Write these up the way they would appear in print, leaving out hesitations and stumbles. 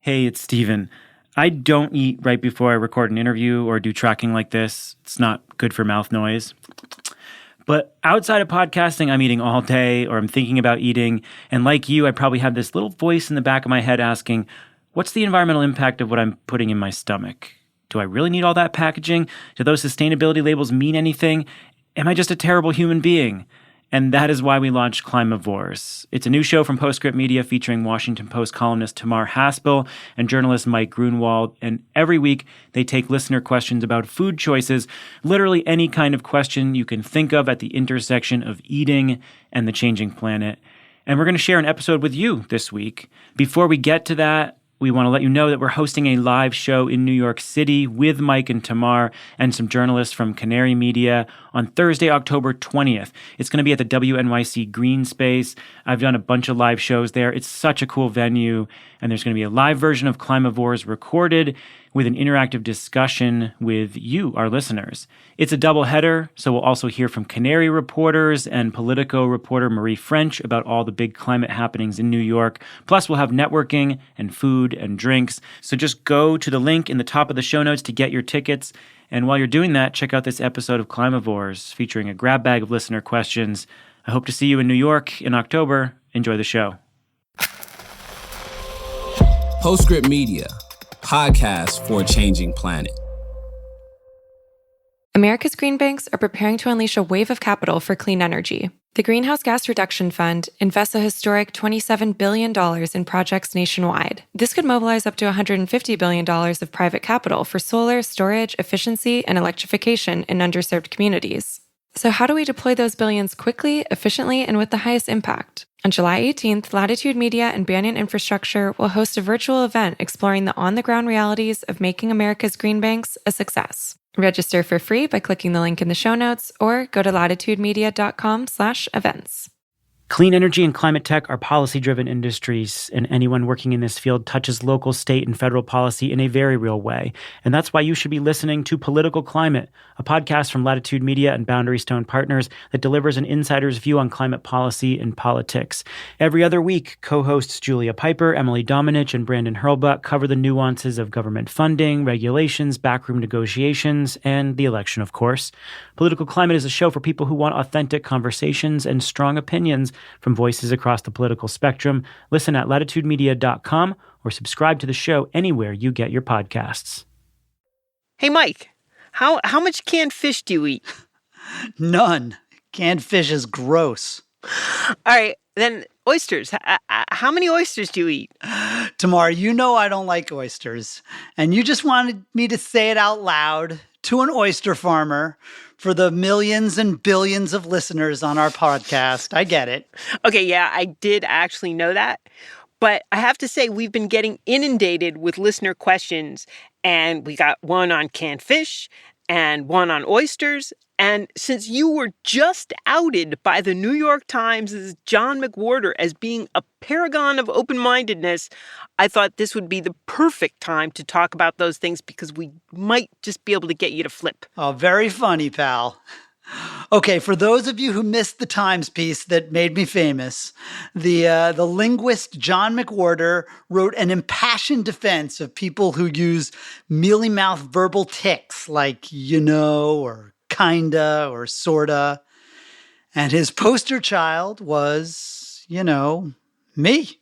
Hey, it's Steven. I don't eat right before I record an interview or do tracking like this. It's not good for mouth noise. But outside of podcasting, I'm eating all day or I'm thinking about eating. And like you, I probably have this little voice in the back of my head asking, what's the environmental impact of what I'm putting in my stomach? Do I really need all that packaging? Do those sustainability labels mean anything? Am I just a terrible human being? And that is why we launched Climavores. It's a new show from Postscript Media featuring Washington Post columnist Tamar Haspel and journalist Mike Grunwald. And every week, they take listener questions about food choices, literally any kind of question you can think of at the intersection of eating and the changing planet. And we're going to share an episode with you this week. Before we get to that, we want to let you know that we're hosting a live show in New York City with Mike and Tamar and some journalists from Canary Media on Thursday, October 20th. It's going to be at the WNYC Green Space. I've done a bunch of live shows there. It's such a cool venue. And there's going to be a live version of Climavores recorded with an interactive discussion with you, our listeners. It's a double header, so we'll also hear from Canary reporters and Politico reporter Marie French about all the big climate happenings in New York. Plus, we'll have networking and food and drinks. So just go to the link in the top of the show notes to get your tickets. And while you're doing that, check out this episode of Climavores featuring a grab bag of listener questions. I hope to see you in New York in October. Enjoy the show. Postscript Media, podcast for a changing planet. America's green banks are preparing to unleash a wave of capital for clean energy. The Greenhouse Gas Reduction Fund invests a historic $27 billion in projects nationwide. This could mobilize up to $150 billion of private capital for solar, storage, efficiency, and electrification in underserved communities. So how do we deploy those billions quickly, efficiently, and with the highest impact? On July 18th, Latitude Media and Banyan Infrastructure will host a virtual event exploring the on-the-ground realities of making America's green banks a success. Register for free by clicking the link in the show notes or go to latitudemedia.com/events. Clean energy and climate tech are policy-driven industries, and anyone working in this field touches local, state, and federal policy in a very real way. And that's why you should be listening to Political Climate, a podcast from Latitude Media and Boundary Stone Partners that delivers an insider's view on climate policy and politics. Every other week, co-hosts Julia Piper, Emily Domenech, and Brandon Hurlbut cover the nuances of government funding, regulations, backroom negotiations, and the election, of course. Political Climate is a show for people who want authentic conversations and strong opinions from voices across the political spectrum. Listen at latitudemedia.com or subscribe to the show anywhere you get your podcasts. Hey, Mike, how much canned fish do you eat? None. Canned fish is gross. All right, then oysters. How many oysters do you eat? Tamar, you know I don't like oysters, and you just wanted me to say it out loud to an oyster farmer for the millions and billions of listeners on our podcast. I get it. Okay, yeah, I did actually know that. But I have to say, we've been getting inundated with listener questions, and we got one on canned fish and one on oysters. And since you were just outed by the New York Times' John McWhorter as being a paragon of open-mindedness, I thought this would be the perfect time to talk about those things because we might just be able to get you to flip. Oh, very funny, pal. Okay, for those of you who missed the Times piece that made me famous, the linguist John McWhorter wrote an impassioned defense of people who use mealy-mouthed verbal tics like you know or kinda or sorta. And his poster child was, me.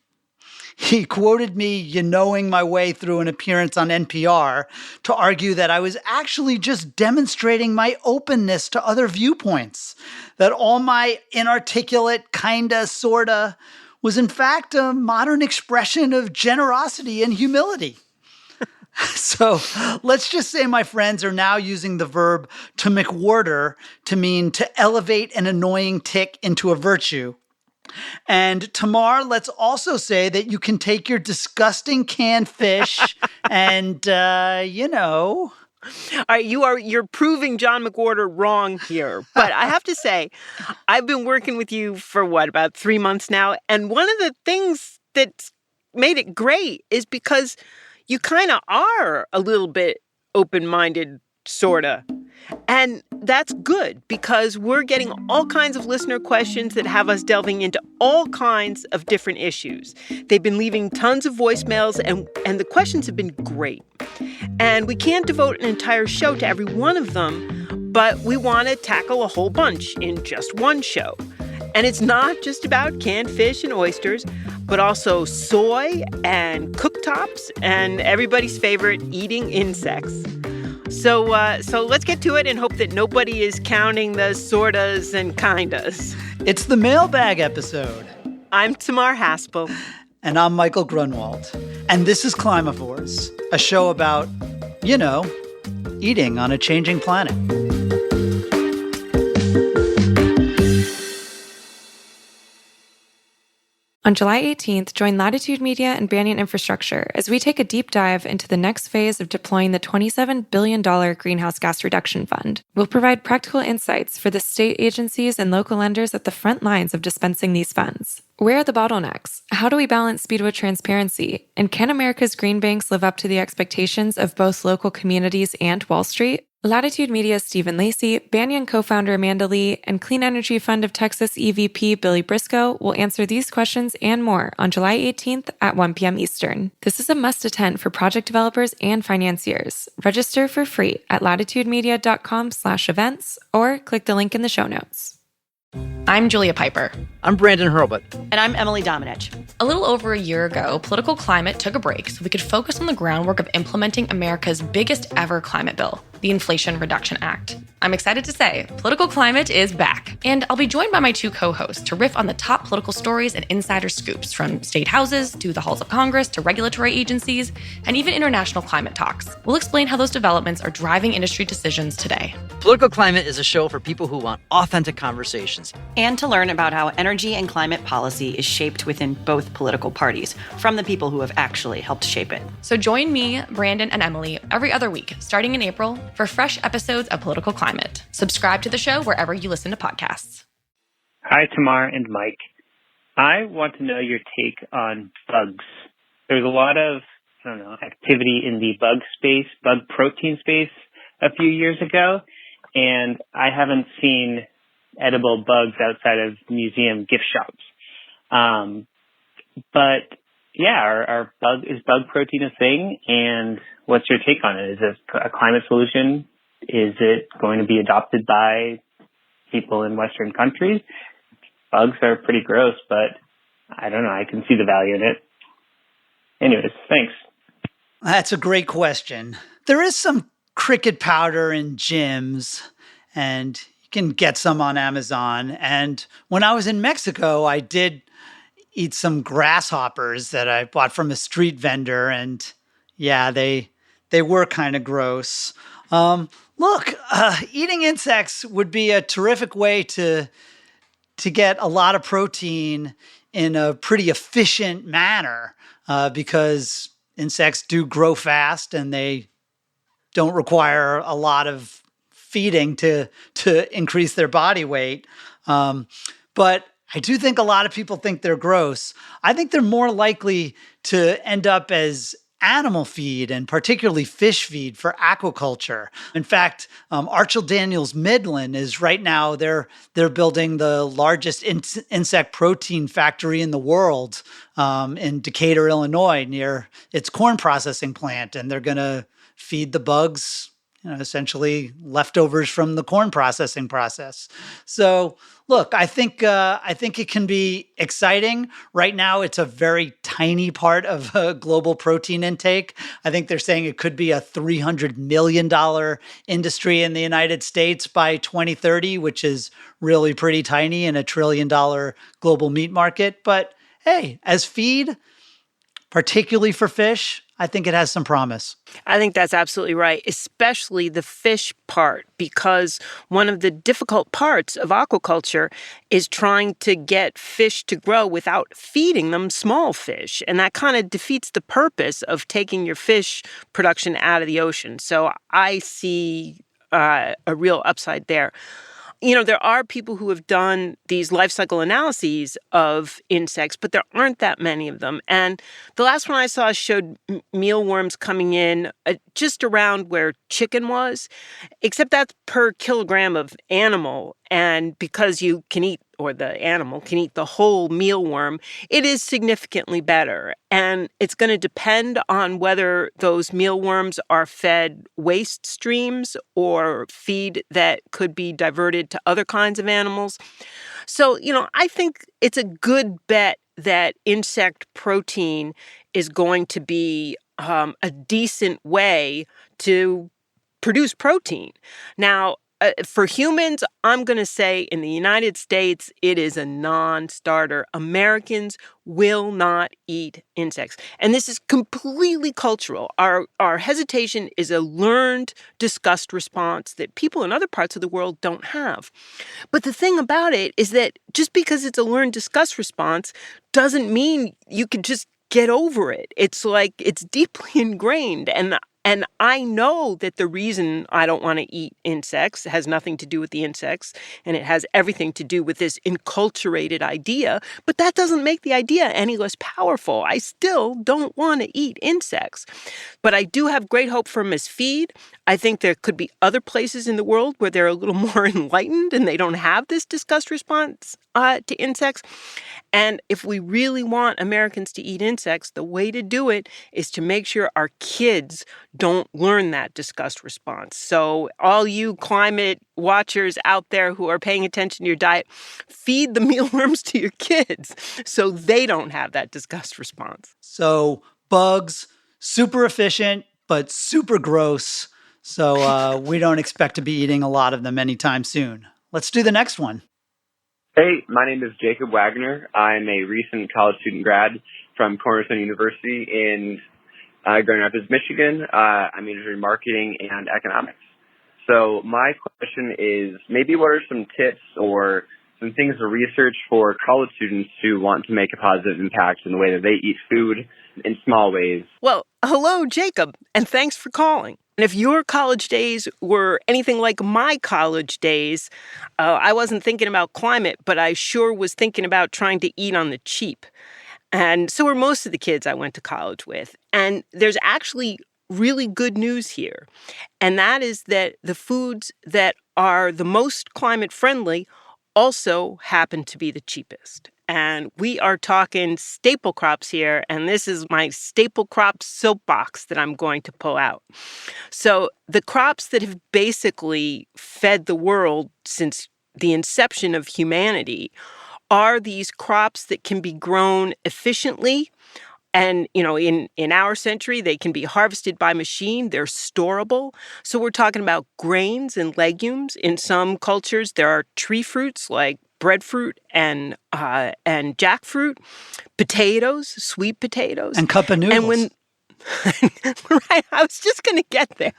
He quoted me, knowing my way through an appearance on NPR to argue that I was actually just demonstrating my openness to other viewpoints, that all my inarticulate kinda, sorta was in fact a modern expression of generosity and humility. So let's just say my friends are now using the verb to McWhorter to mean to elevate an annoying tic into a virtue. And Tamar, let's also say that you can take your disgusting canned fish and, All right, you're proving John McWhorter wrong here. But I have to say, I've been working with you for about 3 months now. And one of the things that's made it great is because you kind of are a little bit open-minded, sort of. And that's good because we're getting all kinds of listener questions that have us delving into all kinds of different issues. They've been leaving tons of voicemails, and the questions have been great. And we can't devote an entire show to every one of them, but we want to tackle a whole bunch in just one show. And it's not just about canned fish and oysters, but also soy and cooktops and everybody's favorite eating insects. So let's get to it and hope that nobody is counting the sortas and kindas. It's the mailbag episode. I'm Tamar Haspel. And I'm Michael Grunwald. And this is Climavores, a show about, eating on a changing planet. On July 18th, join Latitude Media and Banyan Infrastructure as we take a deep dive into the next phase of deploying the $27 billion Greenhouse Gas Reduction Fund. We'll provide practical insights for the state agencies and local lenders at the front lines of dispensing these funds. Where are the bottlenecks? How do we balance speed with transparency? And can America's green banks live up to the expectations of both local communities and Wall Street? Latitude Media's Stephen Lacey, Banyan co-founder Amanda Lee, and Clean Energy Fund of Texas EVP Billy Briscoe will answer these questions and more on July 18th at 1 p.m. Eastern. This is a must-attend for project developers and financiers. Register for free at latitudemedia.com/events or click the link in the show notes. I'm Julia Piper. I'm Brandon Hurlbut. And I'm Emily Domenech. A little over a year ago, political climate took a break so we could focus on the groundwork of implementing America's biggest ever climate bill, the Inflation Reduction Act. I'm excited to say, political climate is back. And I'll be joined by my two co-hosts to riff on the top political stories and insider scoops, from state houses to the halls of Congress to regulatory agencies and even international climate talks. We'll explain how those developments are driving industry decisions today. Political Climate is a show for people who want authentic conversations. And to learn about how energy and climate policy is shaped within both political parties from the people who have actually helped shape it. So join me, Brandon, and Emily every other week, starting in April, for fresh episodes of Political Climate. Subscribe to the show wherever you listen to podcasts. Hi, Tamar and Mike. I want to know your take on bugs. There's a lot of, activity in the bug protein space a few years ago, and I haven't seen edible bugs outside of museum gift shops. But yeah, is bug protein a thing? And what's your take on it? Is this a climate solution? Is it going to be adopted by people in Western countries? Bugs are pretty gross, but I don't know. I can see the value in it. Anyways, thanks. That's a great question. There is some cricket powder in gyms, and you can get some on Amazon. And when I was in Mexico, I did eat some grasshoppers that I bought from a street vendor. And yeah, they were kind of gross. Look, eating insects would be a terrific way to get a lot of protein in a pretty efficient manner, because insects do grow fast and they don't require a lot of feeding to increase their body weight. But I do think a lot of people think they're gross. I think they're more likely to end up as animal feed, and particularly fish feed, for aquaculture. In fact, Archel Daniels Midland is right now, they're building the largest insect protein factory in the world in Decatur, Illinois, near its corn processing plant. And they're going to feed the bugs, essentially leftovers from the corn processing process. So look, I think it can be exciting. Right now, it's a very tiny part of global protein intake. I think they're saying it could be a $300 million industry in the United States by 2030, which is really pretty tiny in a $1 trillion global meat market. But hey, as feed, particularly for fish, I think it has some promise. I think that's absolutely right, especially the fish part, because one of the difficult parts of aquaculture is trying to get fish to grow without feeding them small fish. And that kind of defeats the purpose of taking your fish production out of the ocean. So I see a real upside there. there are people who have done these life cycle analyses of insects, but there aren't that many of them. And the last one I saw showed mealworms coming in just around where chicken was, except that's per kilogram of animal. And because you can eat, or the animal can eat the whole mealworm, it is significantly better. And it's going to depend on whether those mealworms are fed waste streams or feed that could be diverted to other kinds of animals. So, I think it's a good bet that insect protein is going to be a decent way to produce protein. Now, for humans, I'm going to say in the United States, it is a non-starter. Americans will not eat insects. And this is completely cultural. Our hesitation is a learned disgust response that people in other parts of the world don't have. But the thing about it is that just because it's a learned disgust response doesn't mean you can just get over it. It's like it's deeply ingrained. And I know that the reason I don't want to eat insects has nothing to do with the insects, and it has everything to do with this enculturated idea, but that doesn't make the idea any less powerful. I still don't want to eat insects. But I do have great hope for them as feed. I think there could be other places in the world where they're a little more enlightened and they don't have this disgust response to insects. And if we really want Americans to eat insects, the way to do it is to make sure our kids don't learn that disgust response. So all you climate watchers out there who are paying attention to your diet, feed the mealworms to your kids so they don't have that disgust response. So bugs, super efficient, but super gross. So we don't expect to be eating a lot of them anytime soon. Let's do the next one. Hey, my name is Jacob Wagner. I'm a recent college student grad from Cornerstone University in Grand Rapids, Michigan. I majored in marketing and economics. So my question is, maybe what are some tips or some things to research for college students who want to make a positive impact in the way that they eat food in small ways? Well, hello, Jacob, and thanks for calling. And if your college days were anything like my college days, I wasn't thinking about climate, but I sure was thinking about trying to eat on the cheap. And so were most of the kids I went to college with. And there's actually really good news here. And that is that the foods that are the most climate friendly also happen to be the cheapest. And we are talking staple crops here, and this is my staple crop soapbox that I'm going to pull out. So the crops that have basically fed the world since the inception of humanity are these crops that can be grown efficiently. And, in our century, they can be harvested by machine. They're storable. So we're talking about grains and legumes. In some cultures, there are tree fruits like breadfruit and jackfruut, potatoes, sweet potatoes. And cup of noodles. Right, I was just going to get there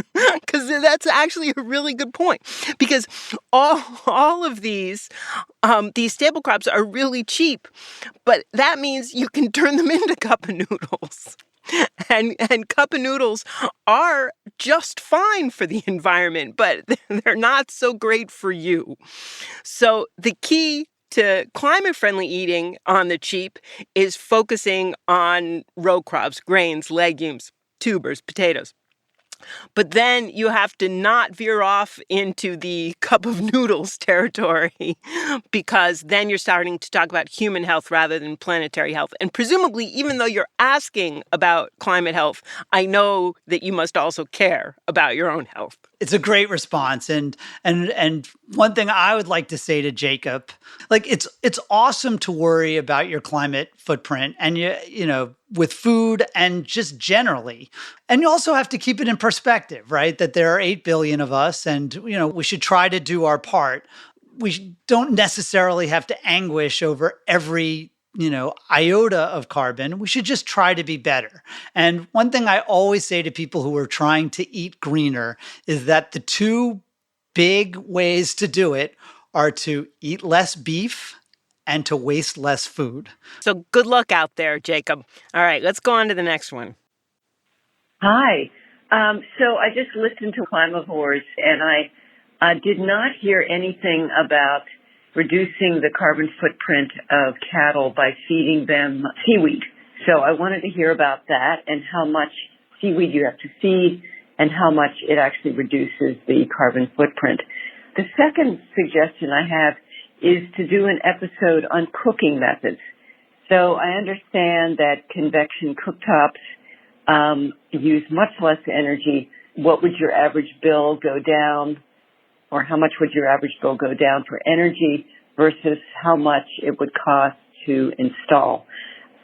because that's actually a really good point. Because all of these staple crops are really cheap, but that means you can turn them into cup of noodles. And cup of noodles are just fine for the environment, but they're not so great for you. So the key to climate-friendly eating on the cheap is focusing on row crops, grains, legumes, tubers, potatoes. But then you have to not veer off into the cup of noodles territory because then you're starting to talk about human health rather than planetary health. And presumably, even though you're asking about climate health, I know that you must also care about your own health. It's a great response. And one thing I would like to say to Jacob, like it's awesome to worry about your climate footprint and with food and just generally. And you also have to keep it in perspective, right? That there are 8 billion of us and we should try to do our part. We don't necessarily have to anguish over every iota of carbon. We should just try to be better. And one thing I always say to people who are trying to eat greener is that the two big ways to do it are to eat less beef and to waste less food. So good luck out there, Jacob. All right, let's go on to the next one. Hi. So I just listened to Climavores, and I I did not hear anything about reducing the carbon footprint of cattle by feeding them seaweed. So I wanted to hear about that and how much seaweed you have to feed and how much it actually reduces the carbon footprint. The second suggestion I have is to do an episode on cooking methods. So I understand that convection cooktops use much less energy. What would your average bill go down, or how much would your average bill go down for energy versus how much it would cost to install?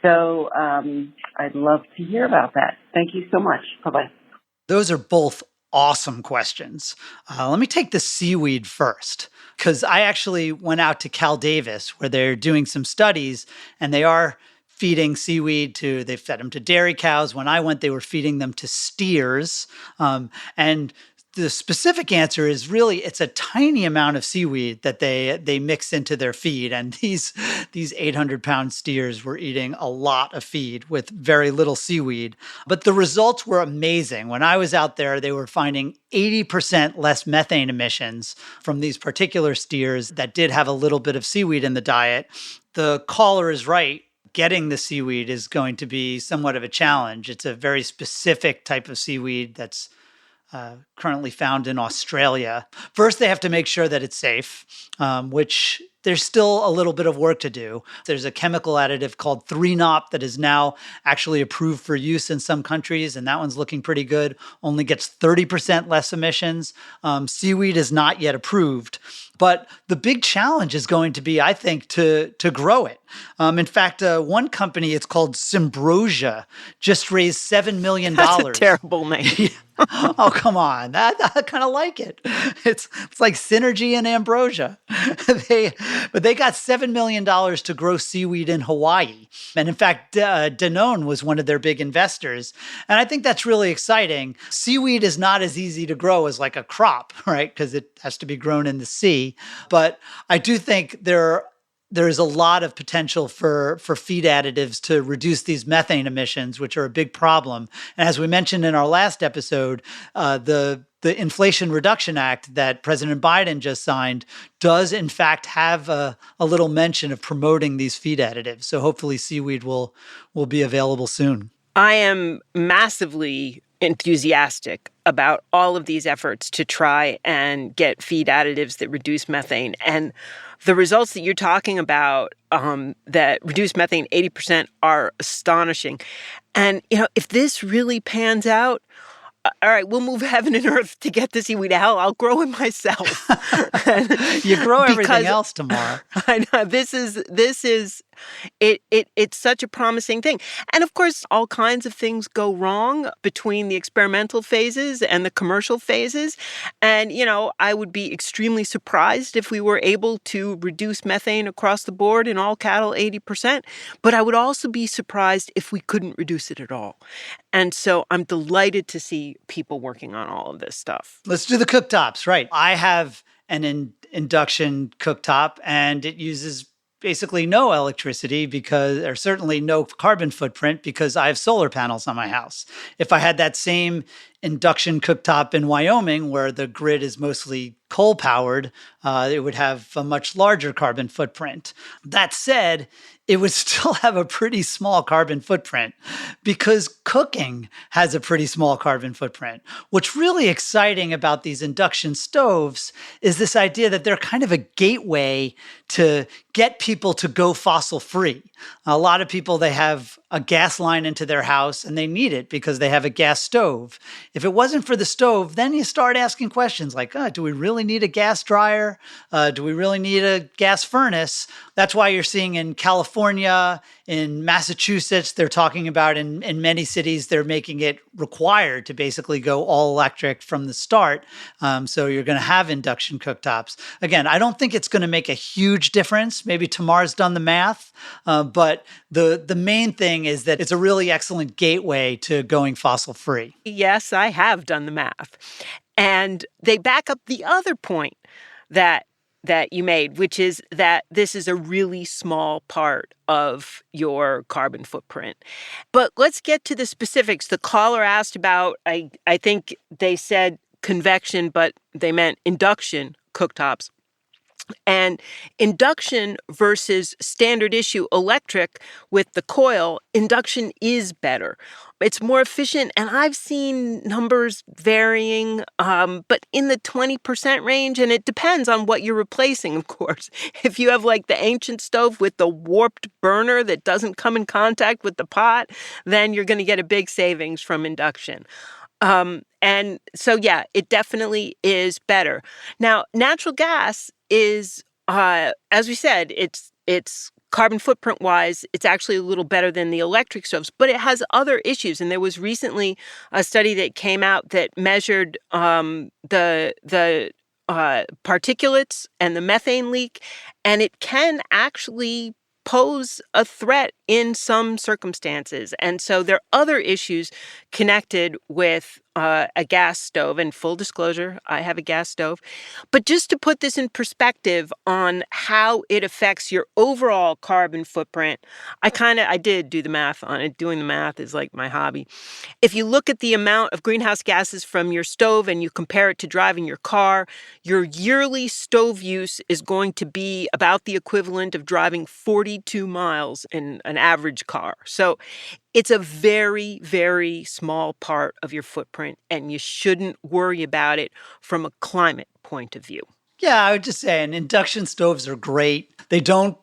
So I'd love to hear about that. Thank you so much. Bye-bye. Those are both awesome questions. Let me take the seaweed first, because I actually went out to Cal Davis where they're doing some studies, and they are feeding seaweed they fed them to dairy cows. When I went, they were feeding them to steers. And the specific answer is really it's a tiny amount of seaweed that they mix into their feed. And these 800-pound steers were eating a lot of feed with very little seaweed. But the results were amazing. When I was out there, they were finding 80% less methane emissions from these particular steers that did have a little bit of seaweed in the diet. The caller is right. Getting the seaweed is going to be somewhat of a challenge. It's a very specific type of seaweed that's currently found in Australia. First, they have to make sure that it's safe, which there's still a little bit of work to do. There's a chemical additive called 3-nop that is now actually approved for use in some countries, and that one's looking pretty good. Only gets 30% less emissions. Seaweed is not yet approved. But the big challenge is going to be, I think, to grow it. In fact, one company, it's called Symbrosia, just raised $7 million. That's a terrible name. Oh, come on. I kind of like it. It's like synergy and ambrosia. But they got $7 million to grow seaweed in Hawaii. And in fact, Danone was one of their big investors. And I think that's really exciting. Seaweed is not as easy to grow as like a crop, right? Because it has to be grown in the sea. But I do think there is a lot of potential for feed additives to reduce these methane emissions, which are a big problem. And as we mentioned in our last episode, the Inflation Reduction Act that President Biden just signed does in fact have a little mention of promoting these feed additives. So hopefully seaweed will be available soon. I am massively enthusiastic about all of these efforts to try and get feed additives that reduce methane. And the results that you're talking about that reduce methane 80% are astonishing. And, if this really pans out, all right, we'll move heaven and earth to get the seaweed. Hell, I'll grow it myself. You grow everything else tomorrow. I know it's such a promising thing. And of course, all kinds of things go wrong between the experimental phases and the commercial phases. And, I would be extremely surprised if we were able to reduce methane across the board in all cattle 80%. But I would also be surprised if we couldn't reduce it at all. And so I'm delighted to see people working on all of this stuff. Let's do the cooktops, right? I have an induction cooktop, and it uses basically no electricity or certainly no carbon footprint because I have solar panels on my house. If I had that same induction cooktop in Wyoming, where the grid is mostly coal powered, it would have a much larger carbon footprint. That said, it would still have a pretty small carbon footprint because cooking has a pretty small carbon footprint. What's really exciting about these induction stoves is this idea that they're kind of a gateway to get people to go fossil free. A lot of people, they have a gas line into their house and they need it because they have a gas stove. If it wasn't for the stove, then you start asking questions like, do we really need a gas dryer? Do we really need a gas furnace? That's why you're seeing in California, in Massachusetts, they're talking about in many cities, they're making it required to basically go all electric from the start. So you're going to have induction cooktops. Again, I don't think it's going to make a huge difference. Maybe Tamar's done the math. But the main thing is that it's a really excellent gateway to going fossil free. Yes, I have done the math. And they back up the other point that you made, which is that this is a really small part of your carbon footprint. But let's get to the specifics. The caller asked about, I think they said convection, but they meant induction cooktops. And induction versus standard issue electric with the coil, induction is better. It's more efficient, and I've seen numbers varying, but in the 20% range, and it depends on what you're replacing, of course. If you have like the ancient stove with the warped burner that doesn't come in contact with the pot, then you're going to get a big savings from induction. And so, yeah, it definitely is better. Now, natural gas is, as we said, it's carbon footprint wise, it's actually a little better than the electric stoves, but it has other issues. And there was recently a study that came out that measured the particulates and the methane leak, and it can actually pose a threat in some circumstances. And so there are other issues connected with a gas stove. And full disclosure, I have a gas stove. But just to put this in perspective on how it affects your overall carbon footprint, I did do the math on it. Doing the math is like my hobby. If you look at the amount of greenhouse gases from your stove and you compare it to driving your car, your yearly stove use is going to be about the equivalent of driving 42 miles in an average car. So it's a very, very small part of your footprint, and you shouldn't worry about it from a climate point of view. Yeah, I would just say, and induction stoves are great. They don't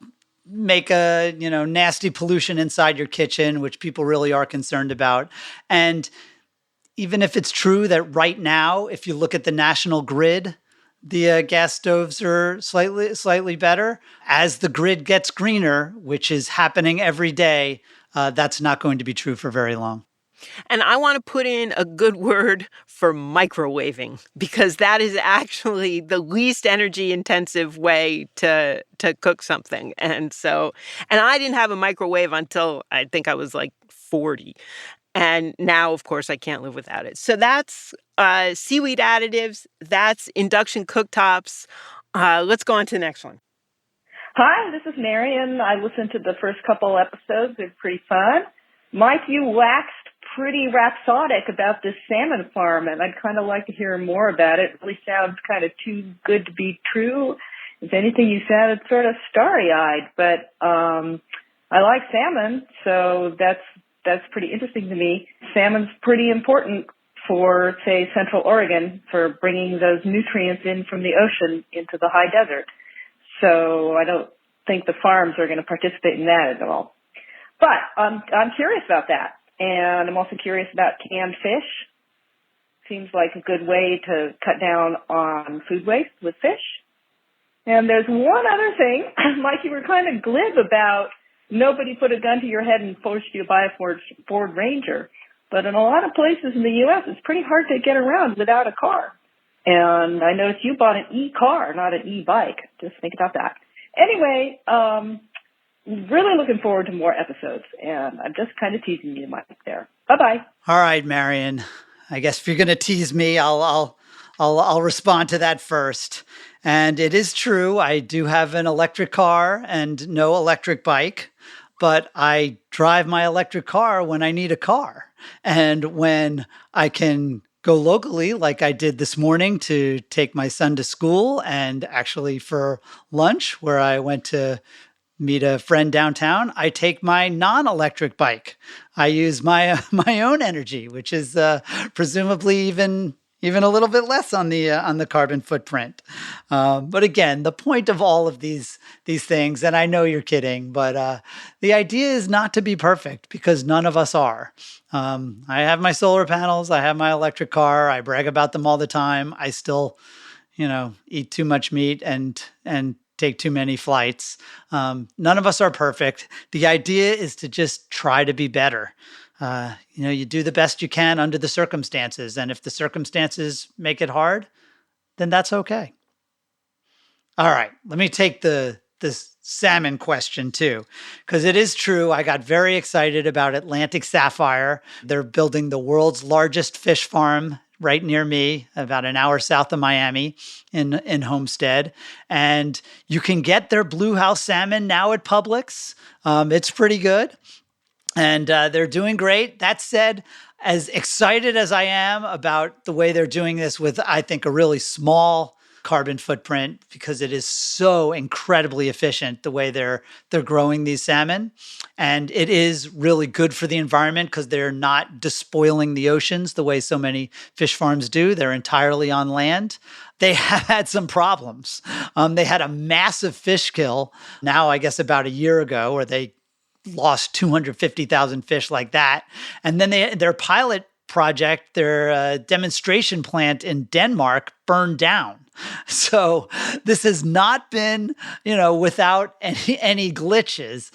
make a, nasty pollution inside your kitchen, which people really are concerned about. And even if it's true that right now, if you look at the national grid, the gas stoves are slightly better. As the grid gets greener, which is happening every day, that's not going to be true for very long. And I want to put in a good word for microwaving, because that is actually the least energy intensive way to cook something. And I didn't have a microwave until I think I was like 40. And now, of course, I can't live without it. So that's seaweed additives. That's induction cooktops. Let's go on to the next one. Hi, this is Marion. I listened to the first couple episodes. They're pretty fun. Mike, you waxed pretty rhapsodic about this salmon farm, and I'd kind of like to hear more about it. It really sounds kind of too good to be true. If anything, you sounded sort of starry-eyed, but I like salmon, so that's pretty interesting to me. Salmon's pretty important for, say, Central Oregon, for bringing those nutrients in from the ocean into the high desert. So I don't think the farms are going to participate in that at all. But I'm curious about that. And I'm also curious about canned fish. Seems like a good way to cut down on food waste with fish. And there's one other thing. Mike, you were kind of glib about nobody put a gun to your head and forced you to buy a Ford Ranger. But in a lot of places in the U.S., it's pretty hard to get around without a car. And I noticed you bought an e-car, not an e-bike. Just think about that. Anyway, really looking forward to more episodes. And I'm just kind of teasing you, Mike, there. Bye-bye. All right, Marion. I guess if you're going to tease me, I'll respond to that first. And it is true, I do have an electric car and no electric bike, but I drive my electric car when I need a car. And when I can go locally, like I did this morning to take my son to school, and actually for lunch where I went to meet a friend downtown, I take my non-electric bike. I use my own energy, which is presumably even a little bit less on the carbon footprint. But again, the point of all of these things, and I know you're kidding, but the idea is not to be perfect, because none of us are. I have my solar panels. I have my electric car. I brag about them all the time. I still, eat too much meat and take too many flights. None of us are perfect. The idea is to just try to be better. You do the best you can under the circumstances. And if the circumstances make it hard, then that's okay. All right, let me take this salmon question too, because it is true. I got very excited about Atlantic Sapphire. They're building the world's largest fish farm right near me, about an hour south of Miami in Homestead. And you can get their Blue House salmon now at Publix. It's pretty good. And they're doing great. That said, as excited as I am about the way they're doing this with, I think, a really small carbon footprint, because it is so incredibly efficient the way they're growing these salmon. And it is really good for the environment because they're not despoiling the oceans the way so many fish farms do. They're entirely on land. They have had some problems. They had a massive fish kill now, I guess, about a year ago, where they lost 250,000 fish like that. And then their pilot project, their demonstration plant in Denmark burned down. So this has not been, without any glitches.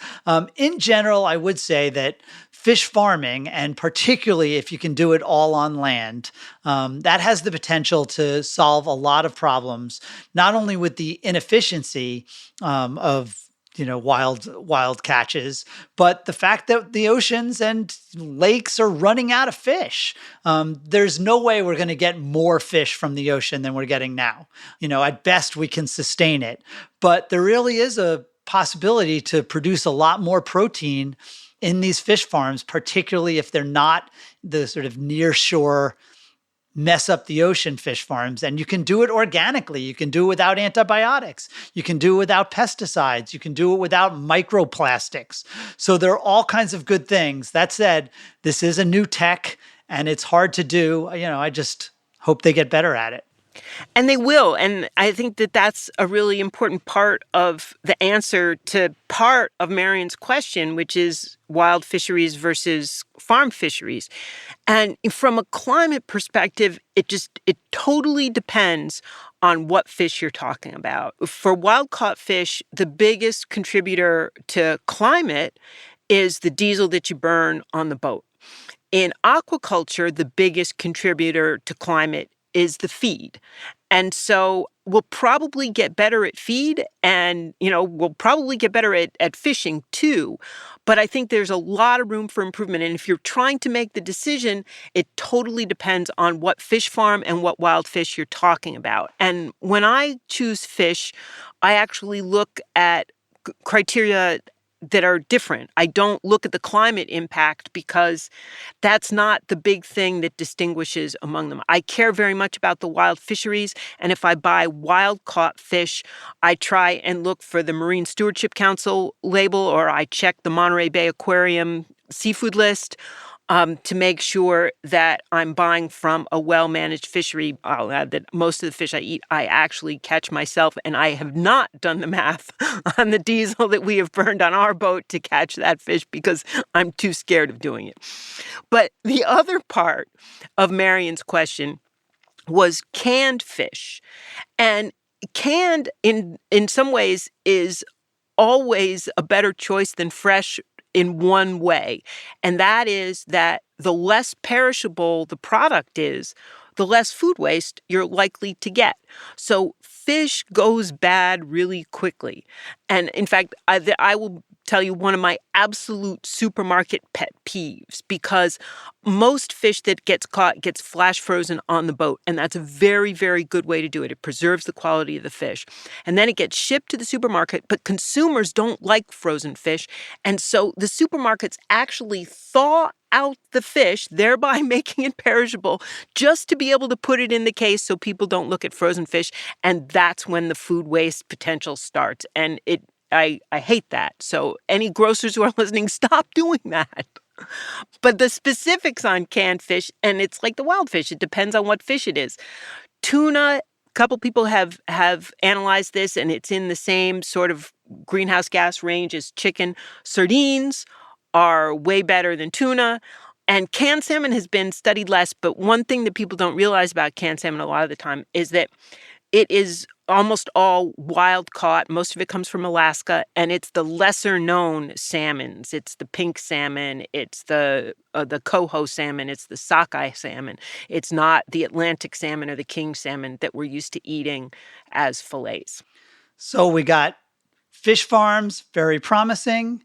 In general, I would say that fish farming, and particularly if you can do it all on land, that has the potential to solve a lot of problems, not only with the inefficiency of wild catches, but the fact that the oceans and lakes are running out of fish. There's no way we're going to get more fish from the ocean than we're getting now. At best we can sustain it, but there really is a possibility to produce a lot more protein in these fish farms, particularly if they're not the sort of near shore mess up the ocean fish farms. And you can do it organically. You can do it without antibiotics. You can do it without pesticides. You can do it without microplastics. So there are all kinds of good things. That said, this is a new tech and it's hard to do. I just hope they get better at it. And they will. And I think that that's a really important part of the answer to part of Marion's question, which is wild fisheries versus farm fisheries. And from a climate perspective, it totally depends on what fish you're talking about. For wild-caught fish, the biggest contributor to climate is the diesel that you burn on the boat. In aquaculture, the biggest contributor to climate is the feed. And so we'll probably get better at feed and, we'll probably get better at fishing too. But I think there's a lot of room for improvement. And if you're trying to make the decision, it totally depends on what fish farm and what wild fish you're talking about. And when I choose fish, I actually look at criteria that are different. I don't look at the climate impact because that's not the big thing that distinguishes among them. I care very much about the wild fisheries, and if I buy wild-caught fish, I try and look for the Marine Stewardship Council label, or I check the Monterey Bay Aquarium seafood list to make sure that I'm buying from a well-managed fishery. I'll add that most of the fish I eat, I actually catch myself, and I have not done the math on the diesel that we have burned on our boat to catch that fish because I'm too scared of doing it. But the other part of Marion's question was canned fish. And canned, in some ways, is always a better choice than fresh in one way, and that is that the less perishable the product is, the less food waste you're likely to get. So fish goes bad really quickly. And in fact, I will tell you one of my absolute supermarket pet peeves, because most fish that gets caught gets flash frozen on the boat. And that's a very, very good way to do it. It preserves the quality of the fish. And then it gets shipped to the supermarket, but consumers don't like frozen fish. And so the supermarkets actually thaw out the fish, thereby making it perishable, just to be able to put it in the case so people don't look at frozen fish. And that's when the food waste potential starts. And I hate that. So any grocers who are listening, stop doing that. But the specifics on canned fish, and it's like the wild fish, it depends on what fish it is. Tuna, a couple people have analyzed this, and it's in the same sort of greenhouse gas range as chicken. Sardines are way better than tuna. And canned salmon has been studied less, but one thing that people don't realize about canned salmon a lot of the time is that it is almost all wild caught. Most of it comes from Alaska, and it's the lesser known salmons. It's the pink salmon. It's the coho salmon. It's the sockeye salmon. It's not the Atlantic salmon or the king salmon that we're used to eating as fillets. So we got fish farms, very promising.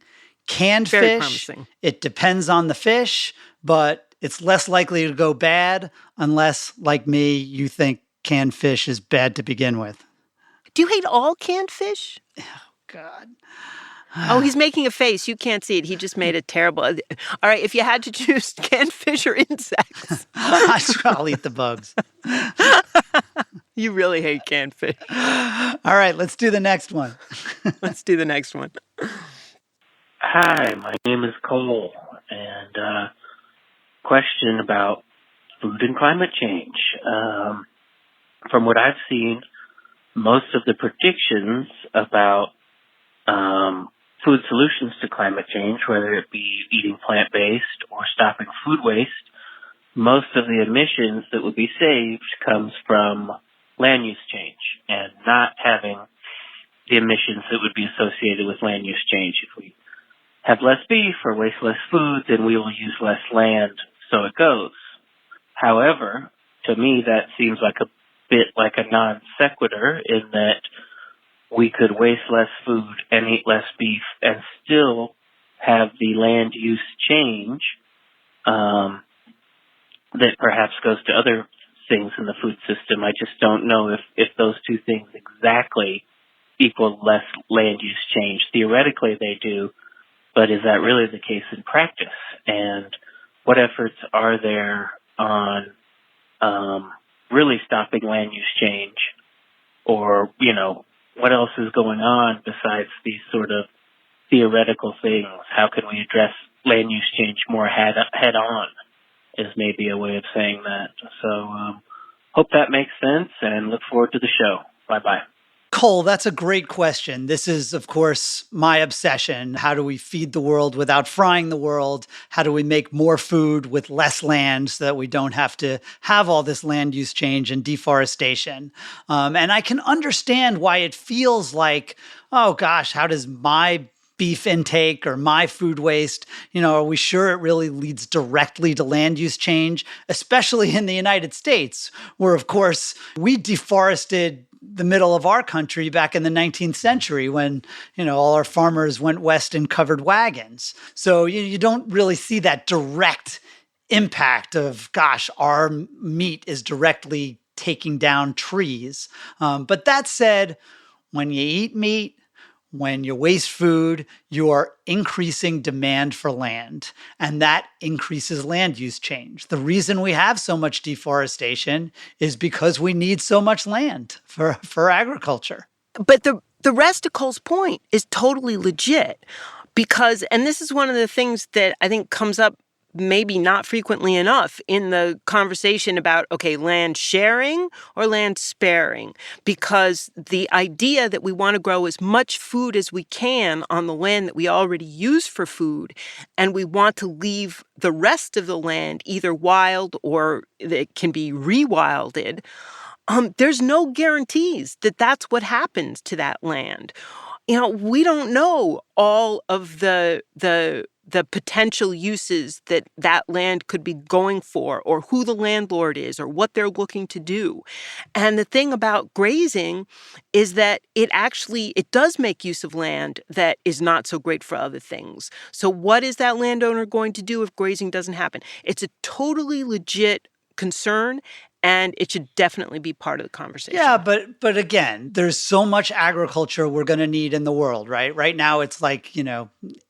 Canned very fish, promising. It depends on the fish, but it's less likely to go bad unless, like me, you think canned fish is bad to begin with. Do you hate all canned fish? Oh, God. Oh, he's making a face. You can't see it. He just made a terrible. All right, if you had to choose canned fish or insects. I'll eat the bugs. You really hate canned fish. All right, let's do the next one. Let's do the next one. Hi, my name is Cole, and question about food and climate change. From what I've seen, most of the predictions about food solutions to climate change, whether it be eating plant-based or stopping food waste, most of the emissions that would be saved comes from land use change and not having the emissions that would be associated with land use change. If we have less beef or waste less food, then we will use less land, so it goes. However, to me, that seems like a bit like a non sequitur in that we could waste less food and eat less beef and still have the land use change that perhaps goes to other things in the food system. I just don't know if those two things exactly equal less land use change. Theoretically, they do, but is that really the case in practice? And what efforts are there on really stopping land use change? Or, what else is going on besides these sort of theoretical things? How can we address land use change more head on is maybe a way of saying that. So hope that makes sense and look forward to the show. Bye-bye. Cole, that's a great question. This is, of course, my obsession. How do we feed the world without frying the world? How do we make more food with less land so that we don't have to have all this land use change and deforestation? And I can understand why it feels like, oh gosh, how does my beef intake or my food waste, are we sure it really leads directly to land use change, especially in the United States, where, of course, we deforested the middle of our country back in the 19th century when, all our farmers went west in covered wagons. So you don't really see that direct impact of, gosh, our meat is directly taking down trees. But that said, when you eat meat, when you waste food, you are increasing demand for land, and that increases land use change. The reason we have so much deforestation is because we need so much land for agriculture. But the rest of Cole's point is totally legit because, and this is one of the things that I think comes up maybe not frequently enough in the conversation about, land sharing or land sparing, because the idea that we want to grow as much food as we can on the land that we already use for food, and we want to leave the rest of the land either wild or it can be rewilded, there's no guarantees that that's what happens to that land. We don't know all of the potential uses that land could be going for, or who the landlord is, or what they're looking to do. And the thing about grazing is that it does make use of land that is not so great for other things. So what is that landowner going to do if grazing doesn't happen? It's a totally legit concern, and it should definitely be part of the conversation. Yeah, but again, there's so much agriculture we're going to need in the world, right? Right now, it's like,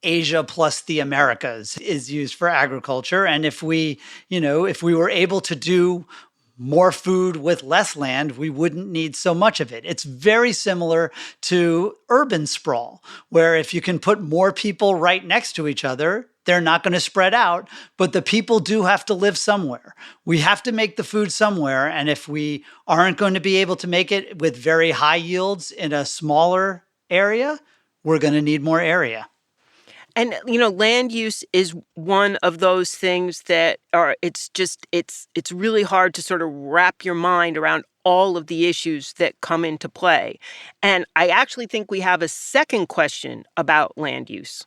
Asia plus the Americas is used for agriculture. And if we were able to do more food with less land, we wouldn't need so much of it. It's very similar to urban sprawl, where if you can put more people right next to each other, they're not going to spread out, but the people do have to live somewhere. We have to make the food somewhere. And if we aren't going to be able to make it with very high yields in a smaller area, we're going to need more area. And, land use is one of those things that it's really hard to sort of wrap your mind around all of the issues that come into play. And I actually think we have a second question about land use.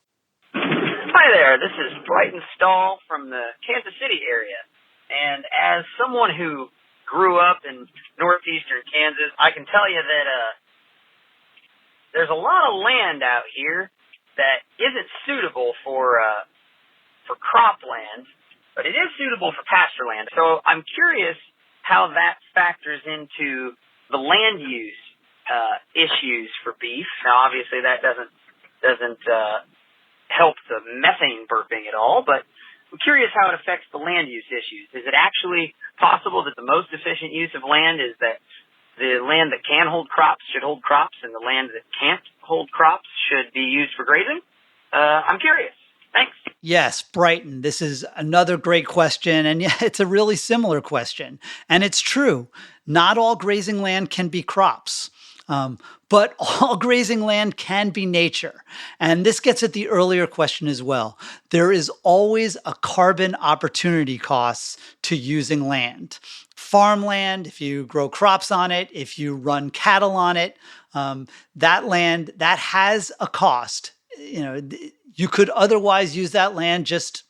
Hi there, this is Brighton Stahl from the Kansas City area. And as someone who grew up in northeastern Kansas, I can tell you that there's a lot of land out here that isn't suitable for cropland, but it is suitable for pasture land. So I'm curious how that factors into the land use issues for beef. Now, obviously, that doesn't doesn't help the methane burping at all, but I'm curious how it affects the land use issues. Is it actually possible that the most efficient use of land is that the land that can hold crops should hold crops, and the land that can't hold crops should be used for grazing? I'm curious. Thanks. Yes, Brighton, this is another great question. And yeah, it's a really similar question. And it's true. Not all grazing land can be crops. But all grazing land can be nature. And this gets at the earlier question as well. There is always a carbon opportunity cost to using land. Farmland, if you grow crops on it, if you run cattle on it, that land, that has a cost. You could otherwise use that land just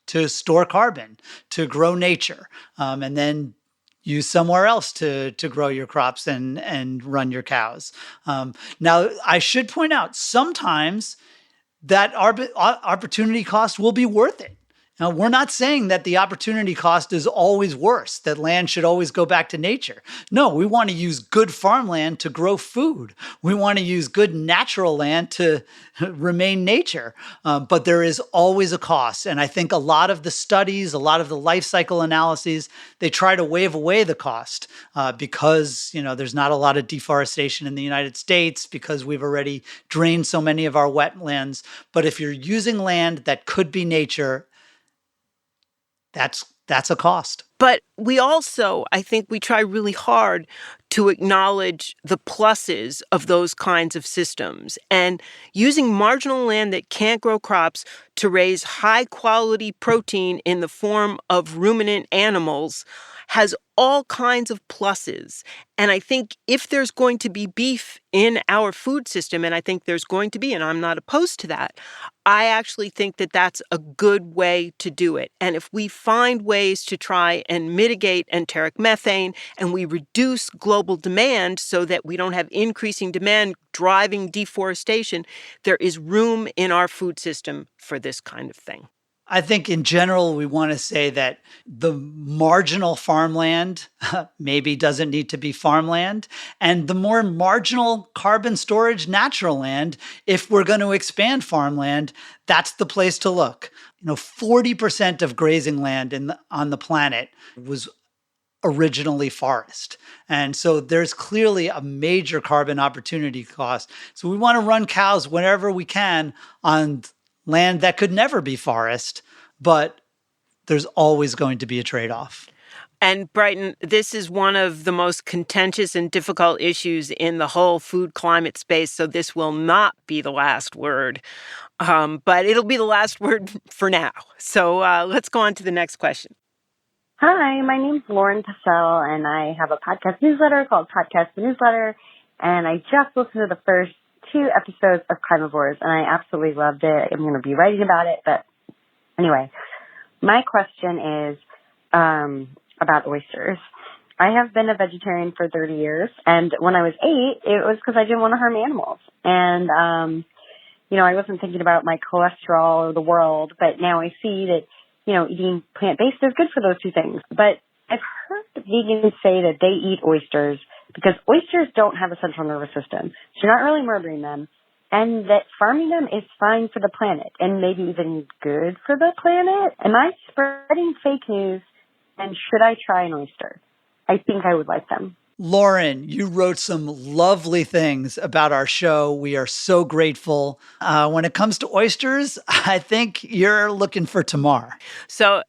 to store carbon, to grow nature, and then use somewhere else to grow your crops and run your cows. Now, I should point out, sometimes that opportunity cost will be worth it. Now, we're not saying that the opportunity cost is always worse, that land should always go back to nature. No, we want to use good farmland to grow food. We want to use good natural land to remain nature. But there is always a cost. And I think a lot of the studies, a lot of the life cycle analyses, they try to wave away the cost because, there's not a lot of deforestation in the United States, because we've already drained so many of our wetlands. But if you're using land that could be nature, that's a cost. But we also, I think we try really hard to acknowledge the pluses of those kinds of systems. And using marginal land that can't grow crops to raise high quality protein in the form of ruminant animals has all kinds of pluses. And I think if there's going to be beef in our food system, and I think there's going to be, and I'm not opposed to that, I actually think that that's a good way to do it. And if we find ways to try and mitigate enteric methane, and we reduce global demand so that we don't have increasing demand driving deforestation, there is room in our food system for this kind of thing. I think in general, we want to say that the marginal farmland maybe doesn't need to be farmland. And the more marginal carbon storage natural land, if we're going to expand farmland, that's the place to look. 40% of grazing land on the planet was originally forest. And so there's clearly a major carbon opportunity cost. So we want to run cows whenever we can on land that could never be forest, but there's always going to be a trade-off. And Brighton, this is one of the most contentious and difficult issues in the whole food climate space, so this will not be the last word. But it'll be the last word for now. So let's go on to the next question. Hi, my name's Lauren Passell, and I have a podcast newsletter called Podcast the Newsletter, and I just listened to the first 2 episodes of Climavores, and I absolutely loved it. I'm going to be writing about it, but anyway, my question is about oysters. I have been a vegetarian for 30 years, and when I was 8, it was because I didn't want to harm animals, and I wasn't thinking about my cholesterol or the world, but now I see that eating plant-based is good for those 2 things. But I've heard vegans say that they eat oysters because oysters don't have a central nervous system. So you're not really murdering them. And that farming them is fine for the planet and maybe even good for the planet. Am I spreading fake news? And should I try an oyster? I think I would like them. Lauren, you wrote some lovely things about our show. We are so grateful. When it comes to oysters, I think you're looking for Tamar. So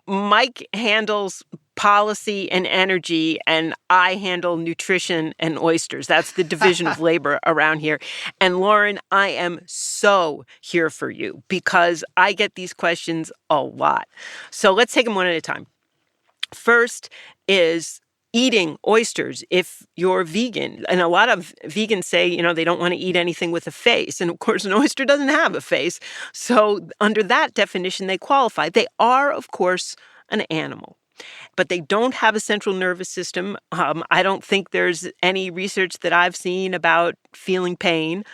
Mike handles policy and energy, and I handle nutrition and oysters. That's the division of labor around here. And Lauren, I am so here for you because I get these questions a lot. So let's take them one at a time. First is eating oysters if you're vegan. And a lot of vegans say, they don't want to eat anything with a face. And of course, an oyster doesn't have a face. So under that definition, they qualify. They are, of course, an animal, but they don't have a central nervous system. I don't think there's any research that I've seen about feeling pain.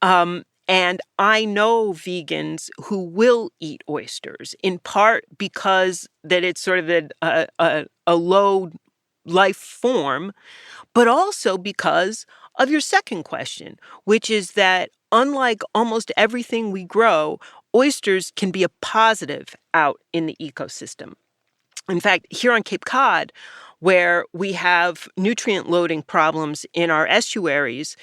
And I know vegans who will eat oysters, in part because that it's sort of a low life form, but also because of your second question, which is that unlike almost everything we grow, oysters can be a positive out in the ecosystem. In fact, here on Cape Cod, where we have nutrient loading problems in our estuaries,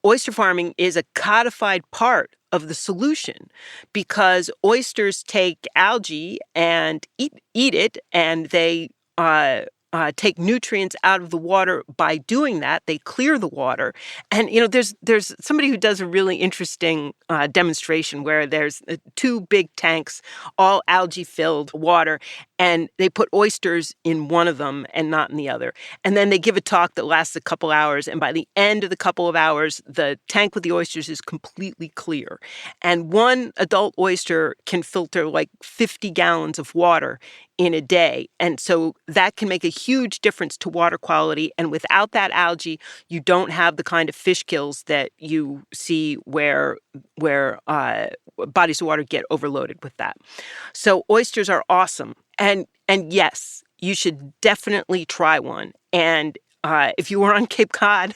oyster farming is a codified part of the solution because oysters take algae and eat it, and they take nutrients out of the water by doing that. They clear the water. And, there's somebody who does a really interesting demonstration where there's 2 big tanks, all algae-filled water, and they put oysters in one of them and not in the other. And then they give a talk that lasts a couple hours, and by the end of the couple of hours, the tank with the oysters is completely clear. And one adult oyster can filter like 50 gallons of water in a day. And so that can make a huge difference to water quality. And without that algae, you don't have the kind of fish kills that you see where bodies of water get overloaded with that. So oysters are awesome. And yes, you should definitely try one. And if you were on Cape Cod,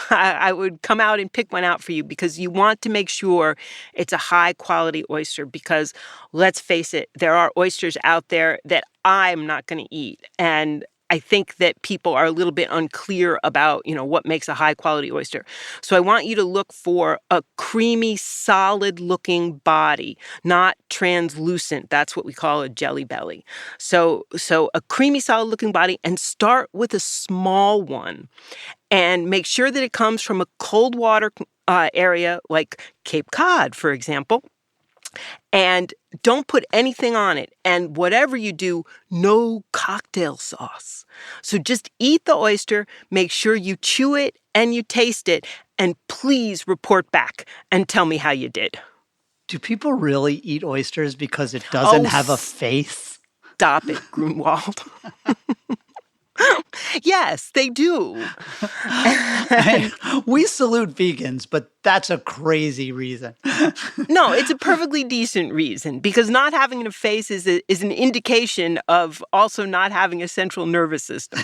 I would come out and pick one out for you because you want to make sure it's a high quality oyster because let's face it, there are oysters out there that I'm not going to eat. And I think that people are a little bit unclear about, what makes a high quality oyster. So I want you to look for a creamy, solid looking body, not translucent. That's what we call a jelly belly. So a creamy, solid looking body, and start with a small one and make sure that it comes from a cold water area like Cape Cod, for example. And don't put anything on it. And whatever you do, no cocktail sauce. So just eat the oyster, make sure you chew it and you taste it, and please report back and tell me how you did. Do people really eat oysters because it doesn't have a face? Stop it, Grunwald. Yes, they do. We salute vegans, but that's a crazy reason. No, it's a perfectly decent reason because not having a face is an indication of also not having a central nervous system.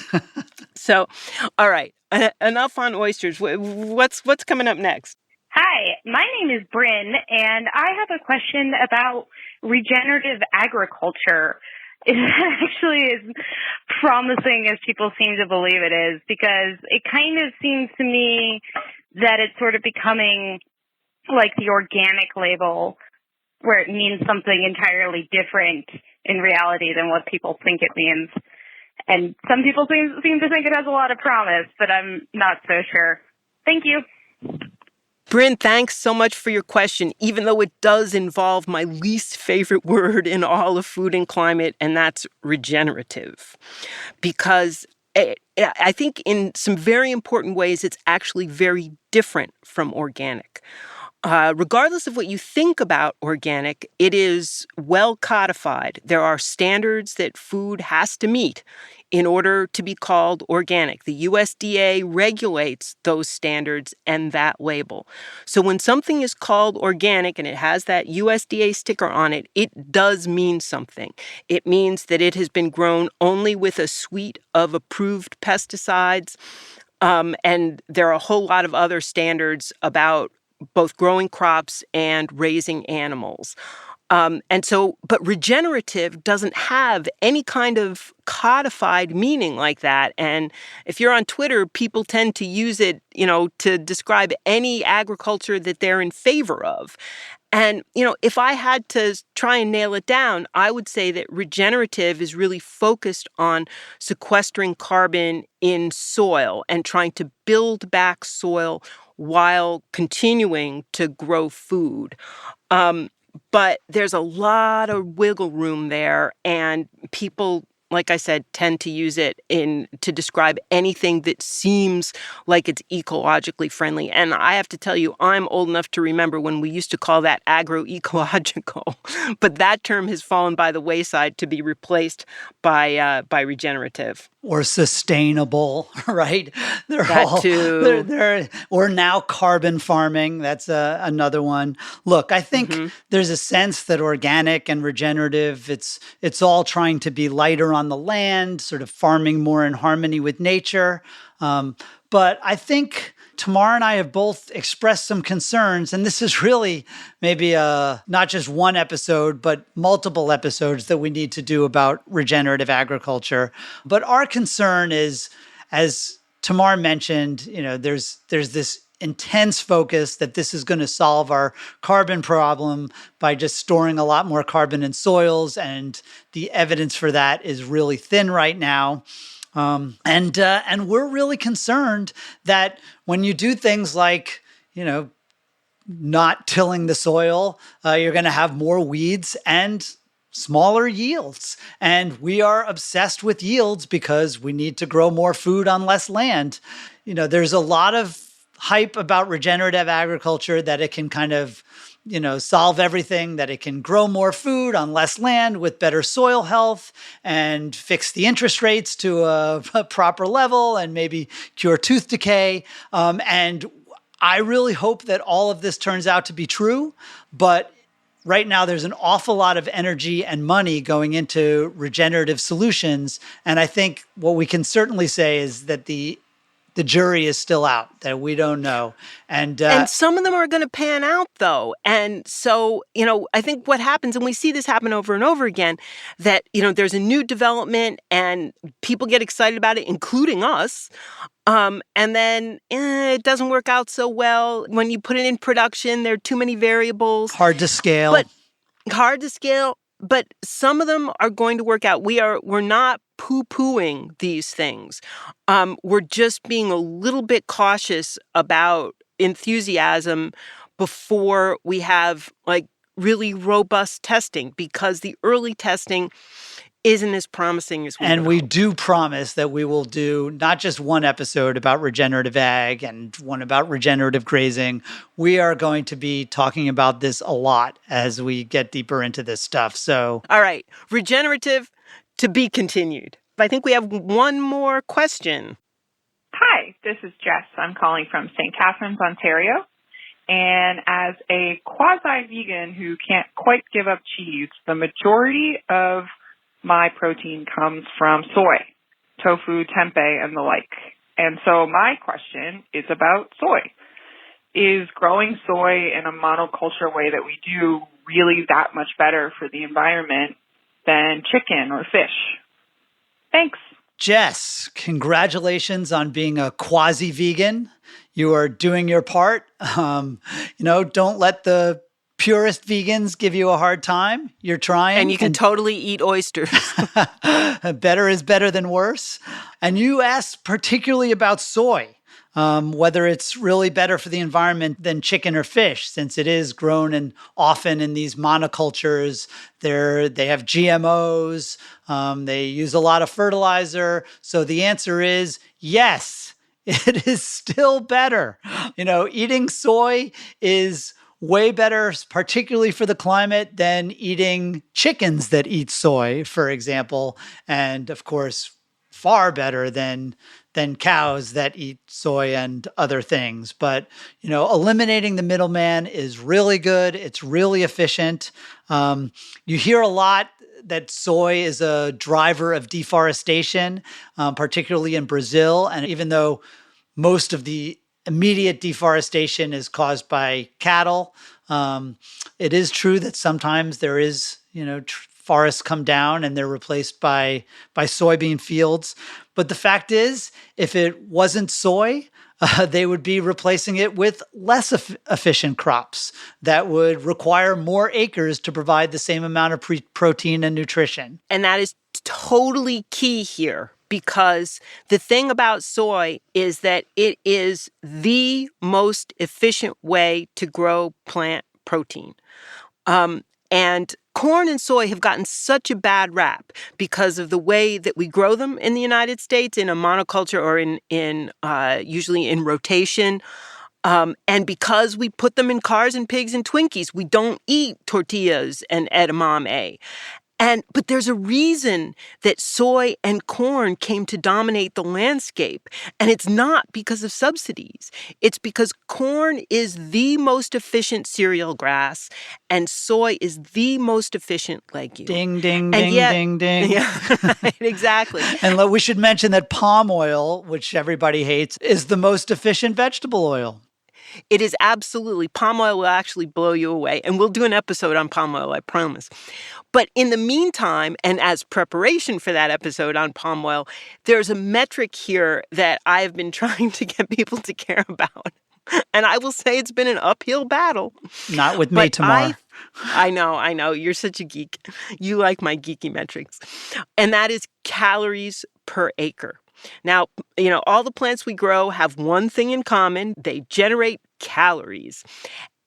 So, all right, enough on oysters. What's coming up next? Hi, my name is Bryn, and I have a question about regenerative agriculture. It actually is promising as people seem to believe it is, because it kind of seems to me that it's sort of becoming like the organic label, where it means something entirely different in reality than what people think it means. And some people seem to think it has a lot of promise, but I'm not so sure. Thank you. Bryn, thanks so much for your question, even though it does involve my least favorite word in all of food and climate, and that's regenerative. Because I think in some very important ways, it's actually very different from organic. Regardless of what you think about organic, it is well codified. There are standards that food has to meet in order to be called organic. The USDA regulates those standards and that label. So when something is called organic and it has that USDA sticker on it, it does mean something. It means that it has been grown only with a suite of approved pesticides. And there are a whole lot of other standards about both growing crops and raising animals. But regenerative doesn't have any kind of codified meaning like that. And if you're on Twitter, people tend to use it, to describe any agriculture that they're in favor of. And, if I had to try and nail it down, I would say that regenerative is really focused on sequestering carbon in soil and trying to build back soil while continuing to grow food. But there's a lot of wiggle room there, and people, like I said, tend to use it to describe anything that seems like it's ecologically friendly. And I have to tell you, I'm old enough to remember when we used to call that agroecological, but that term has fallen by the wayside to be replaced by regenerative. Or sustainable, right? Too. Or now carbon farming. That's another one. Look, I think there's a sense that organic and regenerative, it's all trying to be lighter on the land, sort of farming more in harmony with nature. But I think, Tamar and I have both expressed some concerns, and this is really maybe not just one episode, but multiple episodes that we need to do about regenerative agriculture. But our concern is, as Tamar mentioned, there's this intense focus that this is going to solve our carbon problem by just storing a lot more carbon in soils, and the evidence for that is really thin right now. And we're really concerned that when you do things like, not tilling the soil, you're going to have more weeds and smaller yields. And we are obsessed with yields because we need to grow more food on less land. There's a lot of hype about regenerative agriculture, that it can kind of, solve everything, that it can grow more food on less land with better soil health and fix the interest rates to a proper level and maybe cure tooth decay. And I really hope that all of this turns out to be true. But right now, there's an awful lot of energy and money going into regenerative solutions. And I think what we can certainly say is that the jury is still out, that we don't know. And some of them are going to pan out, though. And so, I think what happens, and we see this happen over and over again, that, there's a new development and people get excited about it, including us. And then it doesn't work out so well. When you put it in production, there are too many variables. Hard to scale. But some of them are going to work out. We're not poo-pooing these things. We're just being a little bit cautious about enthusiasm before we have really robust testing, because the early testing isn't as promising as we And would we hope. do promise that we will do not just one episode about regenerative ag and one about regenerative grazing. We are going to be talking about this a lot as we get deeper into this stuff. So, all right, regenerative to be continued. I think we have one more question. Hi, this is Jess. I'm calling from St. Catharines, Ontario. And as a quasi-vegan who can't quite give up cheese, the majority of my protein comes from soy, tofu, tempeh, and the like. And so my question is about soy. Is growing soy in a monoculture way that we do really that much better for the environment than chicken or fish? Thanks. Jess, congratulations on being a quasi-vegan. You are doing your part. Don't let the purist vegans give you a hard time. You're trying. And you can totally eat oysters. Better is better than worse. And you asked particularly about soy, whether it's really better for the environment than chicken or fish, since it is grown and often in these monocultures. They have GMOs. They use a lot of fertilizer. So the answer is yes, it is still better. Eating soy is way better, particularly for the climate, than eating chickens that eat soy, for example. And of course, far better than cows that eat soy and other things. But, eliminating the middleman is really good. It's really efficient. You hear a lot that soy is a driver of deforestation, particularly in Brazil. And even though most of the immediate deforestation is caused by cattle, it is true that sometimes there is, forests come down and they're replaced by soybean fields. But the fact is, if it wasn't soy, they would be replacing it with less efficient crops that would require more acres to provide the same amount of protein and nutrition. And that is totally key here, because the thing about soy is that it is the most efficient way to grow plant protein. And corn and soy have gotten such a bad rap because of the way that we grow them in the United States in a monoculture or in usually in rotation. And because we put them in cars and pigs and Twinkies, we don't eat tortillas and edamame. But there's a reason that soy and corn came to dominate the landscape. And it's not because of subsidies. It's because corn is the most efficient cereal grass and soy is the most efficient legume. Ding, ding, And ding, yet, ding, ding. Yeah, right, exactly. And we should mention that palm oil, which everybody hates, is the most efficient vegetable oil. It is absolutely. Palm oil will actually blow you away. And we'll do an episode on palm oil, I promise. But in the meantime, and as preparation for that episode on palm oil, there's a metric here that I've been trying to get people to care about. And I will say it's been an uphill battle. Not with me, Tamar. I know. You're such a geek. You like my geeky metrics. And that is calories per acre. Now, all the plants we grow have one thing in common. They generate calories.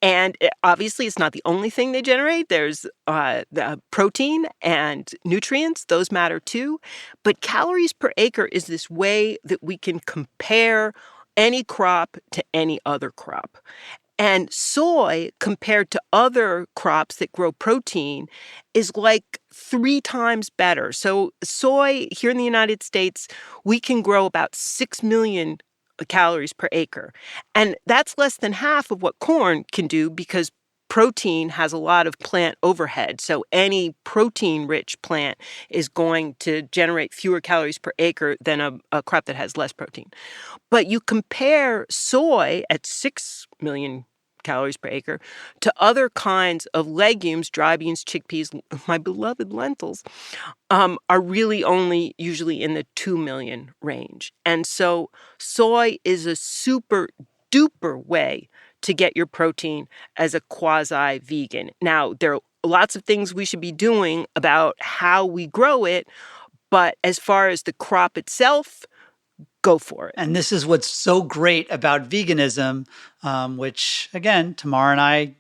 And obviously, it's not the only thing they generate. There's the protein and nutrients. Those matter too. But calories per acre is this way that we can compare any crop to any other crop. And soy, compared to other crops that grow protein, is like 3 times better. So soy here in the United States, we can grow about 6 million calories per acre. And that's less than half of what corn can do because protein has a lot of plant overhead. So any protein-rich plant is going to generate fewer calories per acre than a crop that has less protein. But you compare soy at 6 million calories per acre to other kinds of legumes, dry beans, chickpeas, my beloved lentils, are really only usually in the 2 million range. And so soy is a super duper way to get your protein as a quasi-vegan. Now, there are lots of things we should be doing about how we grow it, but as far as the crop itself, go for it. And this is what's so great about veganism, which, again, Tamar and I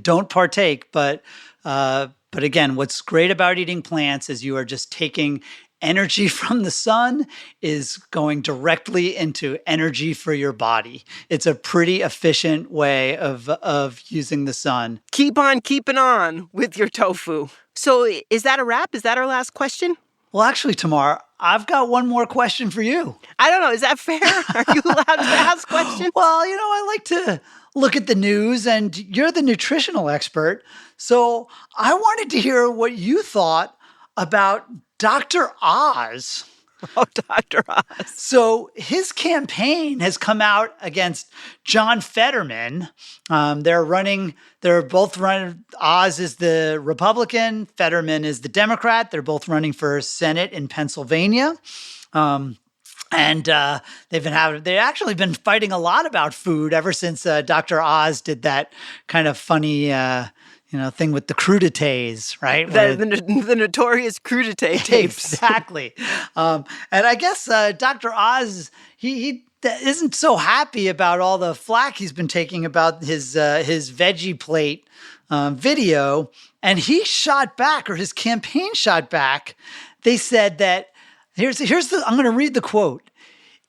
don't partake. But again, what's great about eating plants is you are just taking energy from the sun is going directly into energy for your body. It's a pretty efficient way of using the sun. Keep on keeping on with your tofu. So is that a wrap? Is that our last question? Well, actually, Tamar, I've got one more question for you. I don't know. Is that fair? Are you allowed to ask questions? Well, I like to look at the news, and you're the nutritional expert. So I wanted to hear what you thought about Dr. Oz. Oh, Dr. Oz. So his campaign has come out against John Fetterman. They're both running. Oz is the Republican, Fetterman is the Democrat. They're both running for Senate in Pennsylvania. And they've actually been fighting a lot about food ever since Dr. Oz did that kind of funny thing with the crudités, right? The notorious crudité tapes. Exactly. And I guess Dr. Oz, he isn't so happy about all the flack he's been taking about his veggie plate video. And he shot back, or his campaign shot back. They said that, I'm going to read the quote.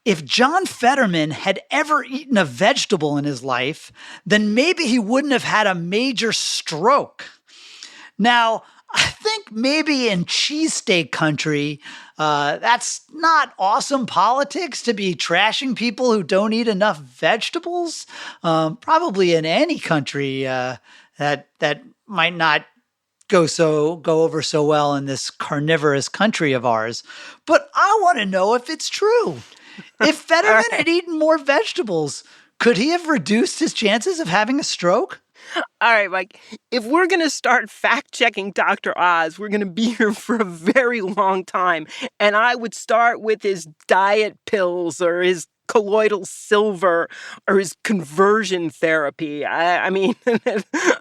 If John Fetterman had ever eaten a vegetable in his life, then maybe he wouldn't have had a major stroke. Now, I think maybe in cheesesteak country, that's not awesome politics to be trashing people who don't eat enough vegetables. Probably in any country that might not go over so well in this carnivorous country of ours. But I want to know if it's true. If Fetterman had eaten more vegetables, could he have reduced his chances of having a stroke? All right, Mike, if we're going to start fact-checking Dr. Oz, we're going to be here for a very long time. And I would start with his diet pills or his colloidal silver or his conversion therapy. I mean,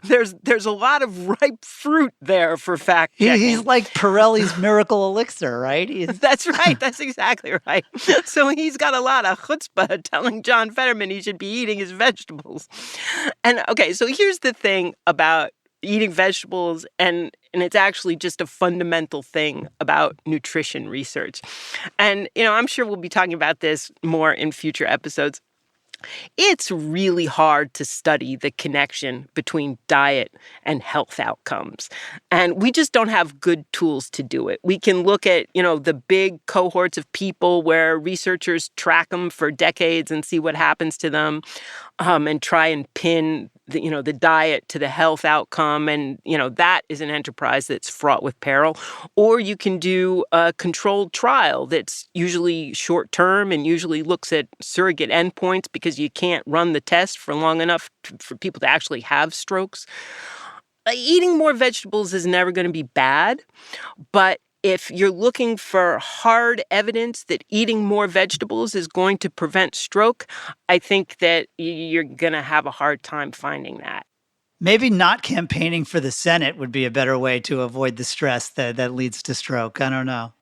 there's a lot of ripe fruit there for fact-checking. He's like Pirelli's miracle elixir, right? That's right. That's exactly right. So he's got a lot of chutzpah telling John Fetterman he should be eating his vegetables. And okay, so here's the thing about eating vegetables, and it's actually just a fundamental thing about nutrition research. And, I'm sure we'll be talking about this more in future episodes. It's really hard to study the connection between diet and health outcomes. And we just don't have good tools to do it. We can look at, the big cohorts of people where researchers track them for decades and see what happens to them, and try and pin the diet to the health outcome. And, that is an enterprise that's fraught with peril. Or you can do a controlled trial that's usually short term and usually looks at surrogate endpoints because you can't run the test for long enough for people to actually have strokes. Eating more vegetables is never going to be bad, but if you're looking for hard evidence that eating more vegetables is going to prevent stroke, I think that you're going to have a hard time finding that. Maybe not campaigning for the Senate would be a better way to avoid the stress that leads to stroke. I don't know.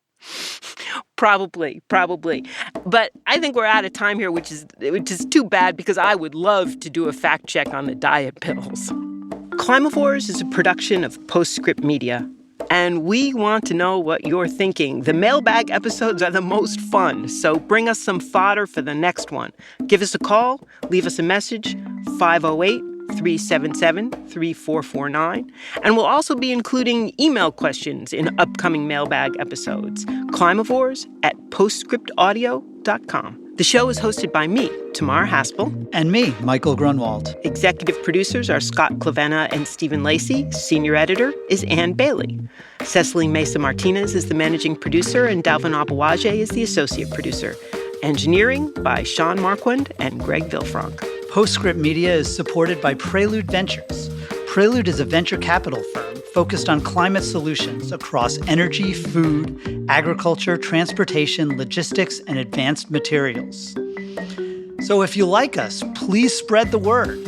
Probably. But I think we're out of time here, which is too bad because I would love to do a fact check on the diet pills. Climavores is a production of Postscript Media, and we want to know what you're thinking. The mailbag episodes are the most fun, so bring us some fodder for the next one. Give us a call, leave us a message, 508-377-3449. And we'll also be including email questions in upcoming mailbag episodes. Climavores@postscriptaudio.com. The show is hosted by me, Tamar Haspel. And me, Michael Grunwald. Executive producers are Scott Clavenna and Stephen Lacey. Senior editor is Ann Bailey. Cecily Mesa Martinez is the managing producer, and Dalvin Abawaje is the associate producer. Engineering by Sean Marquand and Greg Villefranc. Postscript Media is supported by Prelude Ventures. Prelude is a venture capital firm focused on climate solutions across energy, food, agriculture, transportation, logistics, and advanced materials. So if you like us, please spread the word.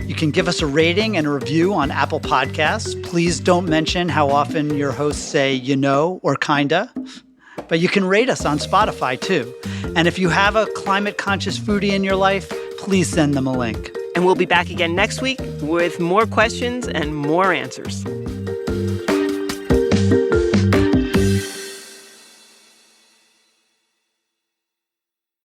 You can give us a rating and a review on Apple Podcasts. Please don't mention how often your hosts say, or kinda. But you can rate us on Spotify, too. And if you have a climate-conscious foodie in your life, please send them a link. And we'll be back again next week with more questions and more answers.